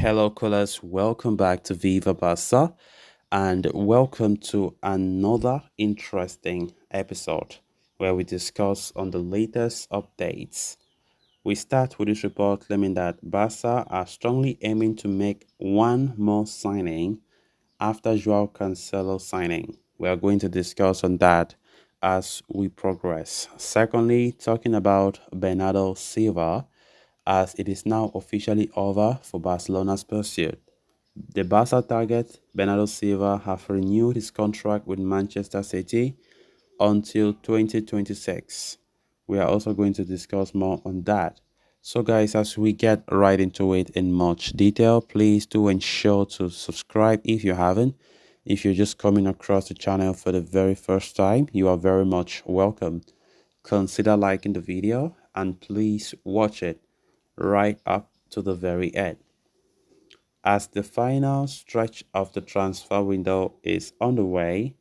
Hello, callers. Welcome back to Viva Barca and welcome to another interesting episode where we discuss on the latest updates. We start with this report claiming that Barca are strongly aiming to make one more signing after Joao Cancelo signing. We are going to discuss on that as we progress. Secondly, talking about Bernardo Silva as it is now officially over for Barcelona's pursuit. The Barca target, Bernardo Silva, have renewed his contract with Manchester City until 2026. We are also going to discuss more on that. So guys, as we get right into it in much detail, please do ensure to subscribe if you haven't. If you're just coming across the channel for the very first time, you are very much welcome. Consider liking the video and please watch it right up to the very end. As the final stretch of the transfer window is underway,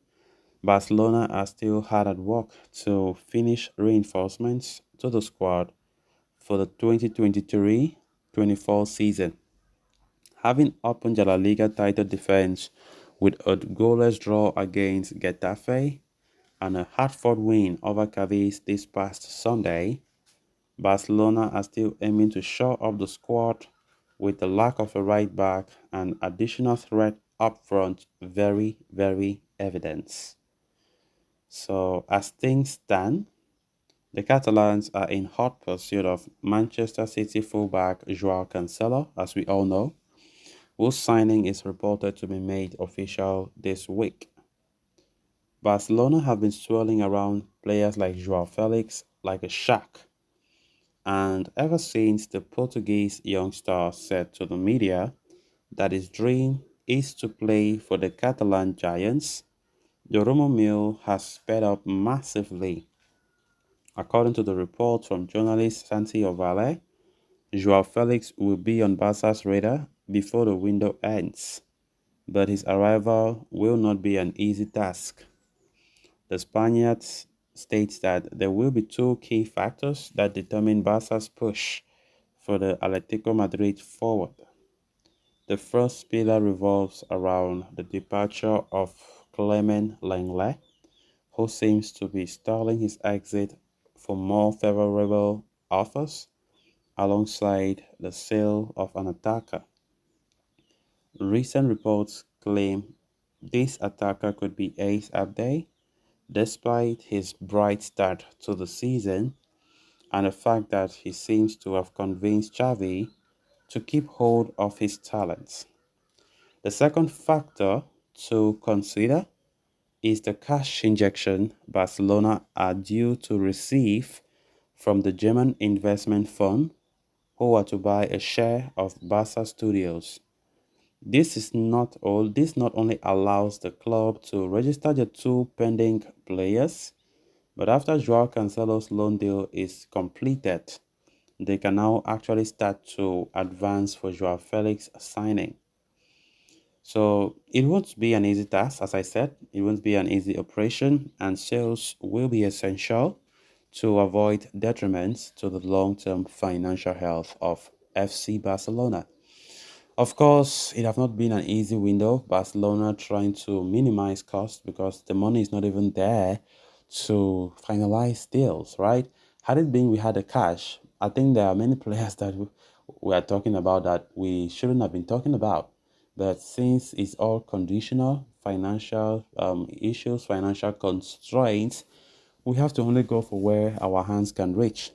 Barcelona are still hard at work to finish reinforcements to the squad for the 2023-24 season. Having opened the La Liga title defense with a goalless draw against Getafe and a hard-fought win over Cadiz this past Sunday, Barcelona are still aiming to shore up the squad with the lack of a right back and additional threat up front very evident. So as things stand, the Catalans are in hot pursuit of Manchester City fullback Joao Cancelo, as we all know, whose signing is reported to be made official this week. Barcelona have been swirling around players like Joao Felix like a shark, and ever since the Portuguese youngster said to the media that his dream is to play for the Catalan Giants, the rumor mill has sped up massively. According to the report from journalist Santi Ovalle, Joao Felix will be on Barca's radar before the window ends, but his arrival will not be an easy task. The Spaniards states that there will be two key factors that determine Barca's push for the Atletico Madrid forward. The first pillar revolves around the departure of Clement Lenglet, who seems to be stalling his exit for more favorable offers alongside the sale of an attacker. Recent reports claim this attacker could be Ace Abday, despite his bright start to the season and the fact that he seems to have convinced Xavi to keep hold of his talents. The second factor to consider is the cash injection Barcelona are due to receive from the German investment fund who are to buy a share of Barca Studios. This not only allows the club to register the two pending players, but after Joao Cancelo's loan deal is completed, they can now actually start to advance for Joao Felix signing. So it won't be an easy task, as I said, it won't be an easy operation, and sales will be essential to avoid detriments to the long-term financial health of FC Barcelona. Of course, it have not been an easy window. Barcelona trying to minimize costs because the money is not even there to finalize deals, right? Had it been we had the cash, I think there are many players that we are talking about that we shouldn't have been talking about. But since it's all conditional, financial issues, financial constraints, we have to only go for where our hands can reach.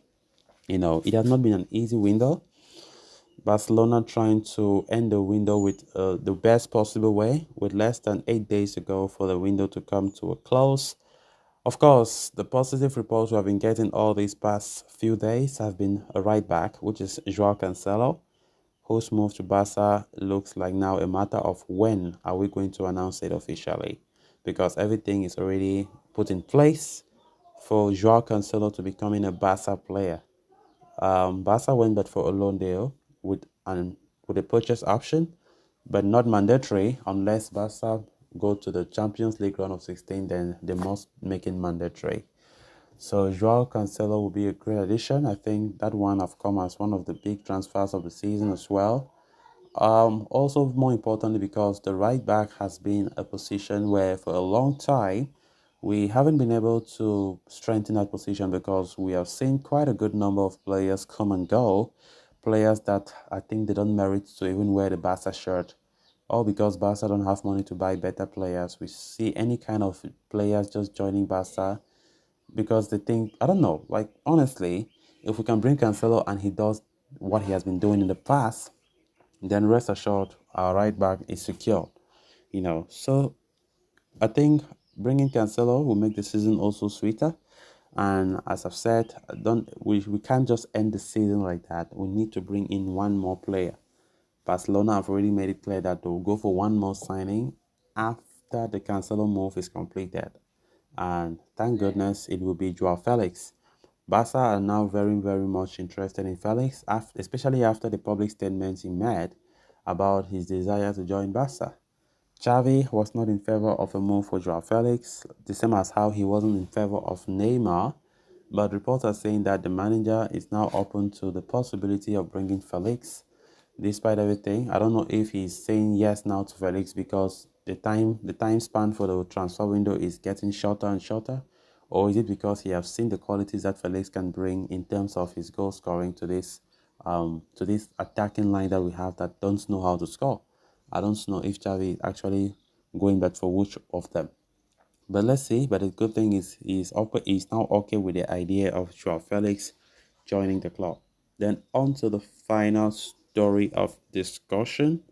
It has not been an easy window. Barcelona trying to end the window with the best possible way, with less than 8 days to go for the window to come to a close. Of course, the positive reports we have been getting all these past few days have been a right back, which is Joao Cancelo, whose move to Barca looks like now a matter of when are we going to announce it officially, because everything is already put in place for Joao Cancelo to becoming a Barca player. Barca went back for a loan deal with a purchase option, but not mandatory unless Barca go to the Champions League round of 16. Then they must make it mandatory. So Joao Cancelo will be a great addition. I think that one have come as one of the big transfers of the season as well. Also, more importantly, because the right back has been a position where for a long time we haven't been able to strengthen that position because we have seen quite a good number of players come and go, players that I think they don't merit to even wear the Barca shirt. All because Barca don't have money to buy better players. We see any kind of players just joining Barca because they think, I don't know, like honestly, if we can bring Cancelo and he does what he has been doing in the past, then rest assured our right back is secure. So I think bringing Cancelo will make the season also sweeter. And as I've said, don't we can't just end the season like that. We need to bring in one more player. Barcelona have already made it clear that they'll go for one more signing after the Cancelo move is completed. And thank goodness it will be Joao Felix. Barca are now very, very much interested in Felix, especially after the public statements he made about his desire to join Barca. Xavi was not in favor of a move for Joao Felix, the same as how he wasn't in favor of Neymar, but reports are saying that the manager is now open to the possibility of bringing Felix. Despite everything, I don't know if he's saying yes now to Felix because the time span for the transfer window is getting shorter and shorter, or is it because he has seen the qualities that Felix can bring in terms of his goal scoring to this attacking line that we have that don't know how to score. I don't know if Xavi is actually going back for which of them. But let's see. But the good thing is he's now okay with the idea of Joao Felix joining the club. Then on to the final story of discussion.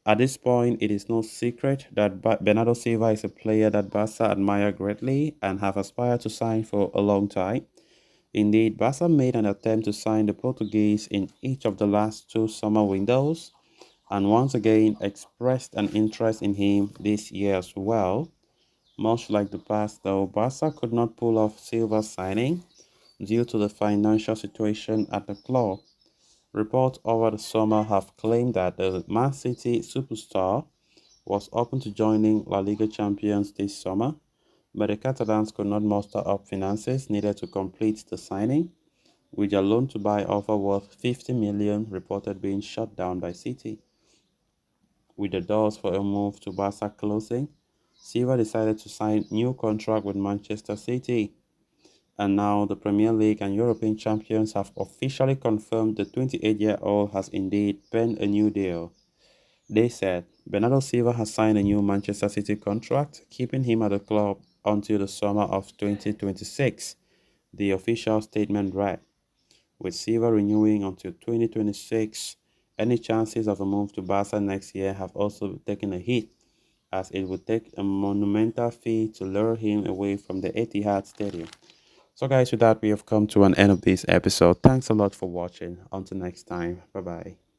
At this point, it is no secret that Bernardo Silva is a player that Barca admire greatly and have aspired to sign for a long time. Indeed, Barca made an attempt to sign the Portuguese in each of the last two summer windows and once again expressed an interest in him this year as well. Much like the past, though, Barca could not pull off Silva's signing due to the financial situation at the club. Reports over the summer have claimed that the Man City superstar was open to joining La Liga champions this summer, but the Catalans could not muster up finances needed to complete the signing, with a loan to buy offer worth 50 million reported being shut down by City. With the doors for a move to Barca closing, Silva decided to sign new contract with Manchester City. And now the Premier League and European champions have officially confirmed the 28-year-old has indeed penned a new deal. They said Bernardo Silva has signed a new Manchester City contract, keeping him at the club until the summer of 2026, the official statement read. With Silva renewing until 2026, any chances of a move to Barca next year have also taken a hit, as it would take a monumental fee to lure him away from the Etihad Stadium. So, guys, with that, we have come to an end of this episode. Thanks a lot for watching. Until next time, bye bye.